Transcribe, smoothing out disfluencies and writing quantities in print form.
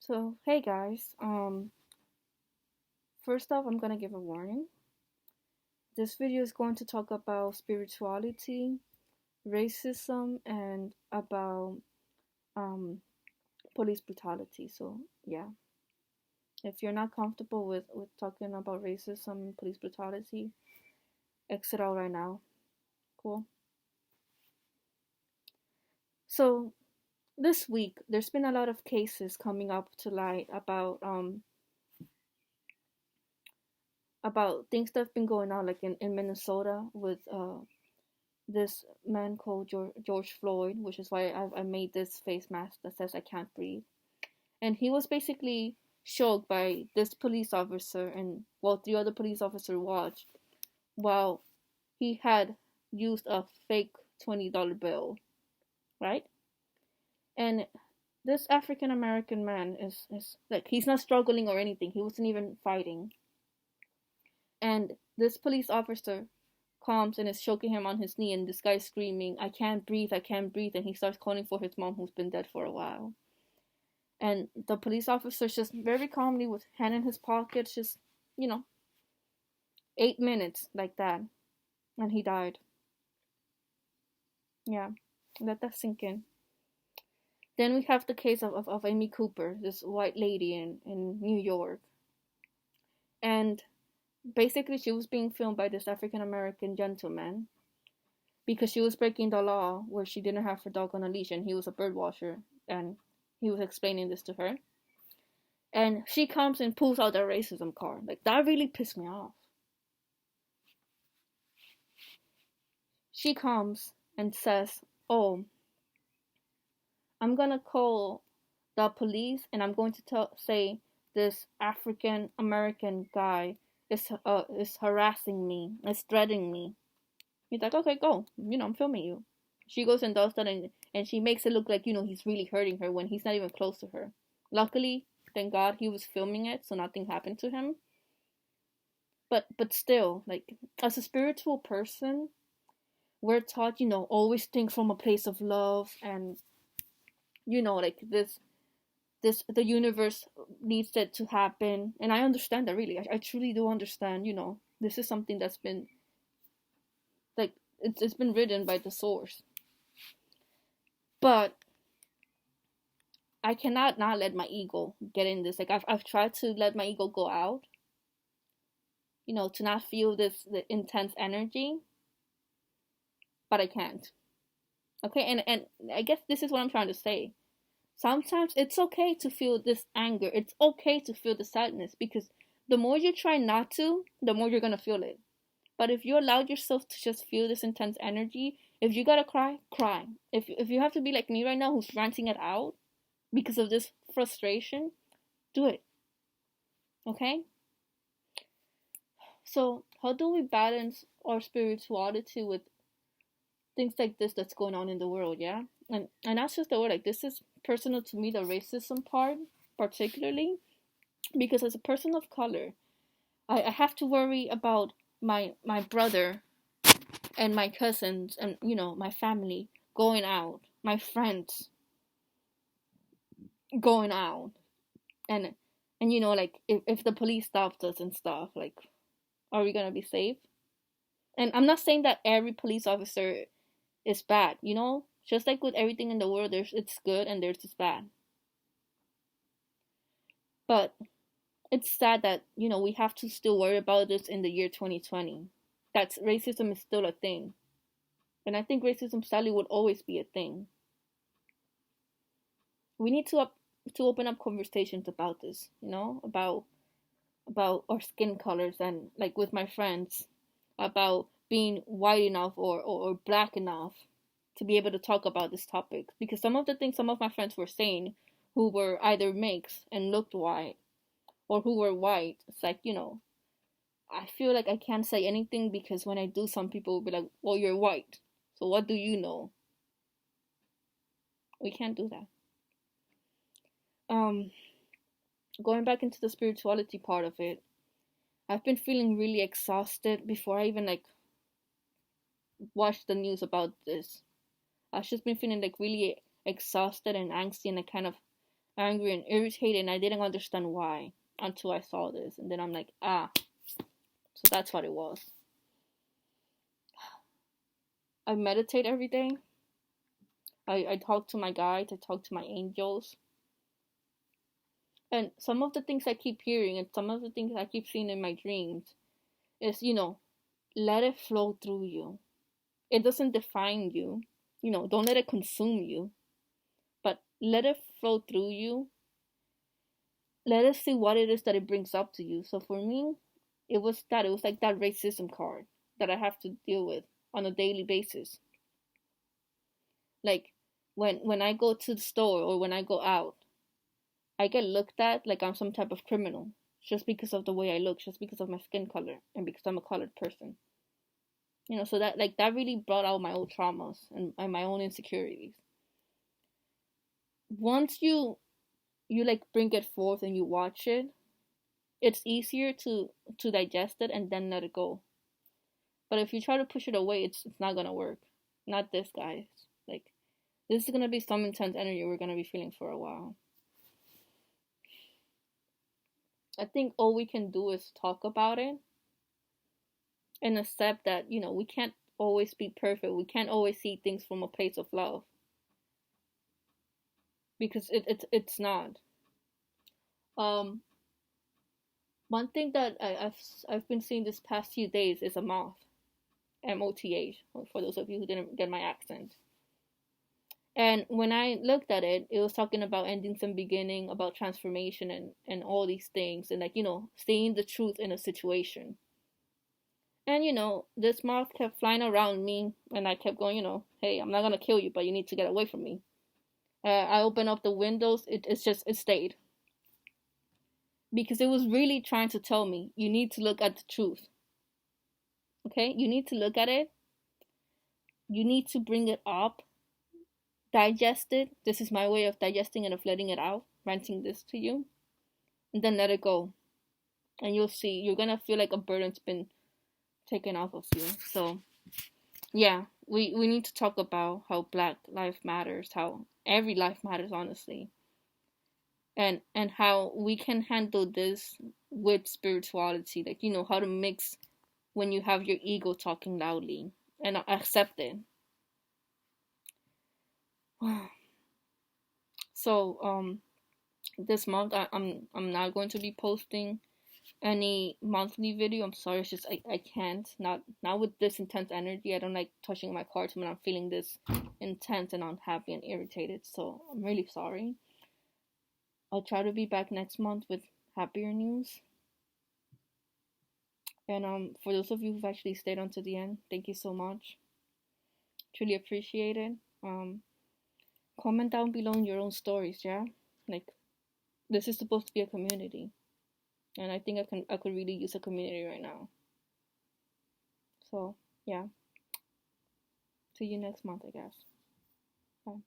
So, hey guys, first off, I'm gonna give a warning. This video is going to talk about spirituality, racism, and about um, police brutality. So, yeah, if you're not comfortable with talking about racism and police brutality, exit out right now. Cool. So, this week, there's been a lot of cases coming up to light about things that have been going on, like in Minnesota with this man called George Floyd, which is why I made this face mask that says I can't breathe. And he was basically shocked by this police officer and well, three other police officers watched while he had used a fake $20 bill, right? And this African American man is like he's not struggling or anything. He wasn't even fighting. And this police officer comes and is choking him on his knee, and this guy's screaming, I can't breathe, I can't breathe, and he starts calling for his mom who's been dead for a while. And the police officer's just very calmly with hand in his pocket, just, you know, 8 minutes like that. And he died. Yeah, let that sink in. Then we have the case of Amy Cooper, this white lady in New York. And basically she was being filmed by this African American gentleman because she was breaking the law where she didn't have her dog on a leash, and he was a bird watcher, and he was explaining this to her. And she comes and pulls out the racism card. Like, that really pissed me off. She comes and says, oh, I'm gonna call the police and I'm going to say this African American guy is harassing me, is threatening me. He's like, okay, go. I'm filming you. She goes and does that, and she makes it look like, he's really hurting her when he's not even close to her. Luckily, thank God, he was filming it, so nothing happened to him. But still, like, as a spiritual person, we're taught, always think from a place of love, and, like, the universe needs it to happen. And I understand that, really. I truly do understand, this is something that's been, like, it's been written by the source. But I cannot not let my ego get in this. Like, I've tried to let my ego go out, to not feel the intense energy, but I can't. Okay, and I guess this is what I'm trying to say. Sometimes it's okay to feel this anger. It's okay to feel the sadness, because the more you try not to, the more you're gonna feel it. But if you allow yourself to just feel this intense energy, if you gotta cry, cry. If you have to be like me right now, who's ranting it out because of this frustration, do it. Okay? So, how do we balance our spirituality with things like this that's going on in the world? Yeah, and that's just the word. Like, this is personal to me, the racism part particularly, because as a person of color, I have to worry about my brother and my cousins and my family going out, my friends going out, and like, if the police stopped us and stuff, like, are we gonna be safe? And I'm not saying that every police officer is bad, just like with everything in the world, it's good and there's it's bad. But it's sad that we have to still worry about this in the year 2020. That racism is still a thing, and I think racism sadly will always be a thing. We need to open up conversations about this, about our skin colors, and like with my friends, about being white enough or black enough to be able to talk about this topic. Because some of the things some of my friends were saying, who were either mixed and looked white, or who were white, it's like, I feel like I can't say anything, because when I do, some people will be like, well, you're white, so what do you know? We can't do that. Going back into the spirituality part of it, I've been feeling really exhausted before I even like watched the news about this. I've just been feeling like really exhausted and angsty, and I kind of angry and irritated, and I didn't understand why until I saw this. And then I'm like, so that's what it was. I meditate every day. I talk to my guides, I talk to my angels. And some of the things I keep hearing and some of the things I keep seeing in my dreams is, let it flow through you. It doesn't define you. Don't let it consume you. But let it flow through you. Let us see what it is that it brings up to you. So for me, it was like that racism card that I have to deal with on a daily basis. Like when I go to the store or when I go out, I get looked at like I'm some type of criminal just because of the way I look, just because of my skin color, and because I'm a colored person. So that really brought out my old traumas and my own insecurities. Once you like bring it forth and you watch it, it's easier to digest it and then let it go. But if you try to push it away, it's not gonna work. Not this, guys. Like, this is gonna be some intense energy we're gonna be feeling for a while. I think all we can do is talk about it and accept that, we can't always be perfect. We can't always see things from a place of love. Because it's not. One thing that I've been seeing this past few days is a moth. MOTH, for those of you who didn't get my accent. And when I looked at it, it was talking about endings and beginning, about transformation and all these things, and seeing the truth in a situation. And this moth kept flying around me, and I kept going, hey, I'm not gonna kill you, but you need to get away from me. I opened up the windows, it stayed. Because it was really trying to tell me, you need to look at the truth. Okay? You need to look at it. You need to bring it up. Digest it. This is my way of digesting and of letting it out, ranting this to you. And then let it go. And you'll see, you're gonna feel like a burden's been taken off of you. So, yeah, we need to talk about how Black life matters, how every life matters, honestly. And how we can handle this with spirituality. Like, how to mix when you have your ego talking loudly and accept it. So this month I'm not going to be posting any monthly video. I'm sorry, it's just I can't, not with this intense energy. I don't like touching my cards when I'm feeling this intense and unhappy and irritated, so I'm really sorry. I'll try to be back next month with happier news. And for those of you who've actually stayed on to the end, thank you so much. Truly appreciate it. Comment down below in your own stories, yeah? Like, this is supposed to be a community. And I think I could really use a community right now. So, yeah. See you next month, I guess. Bye.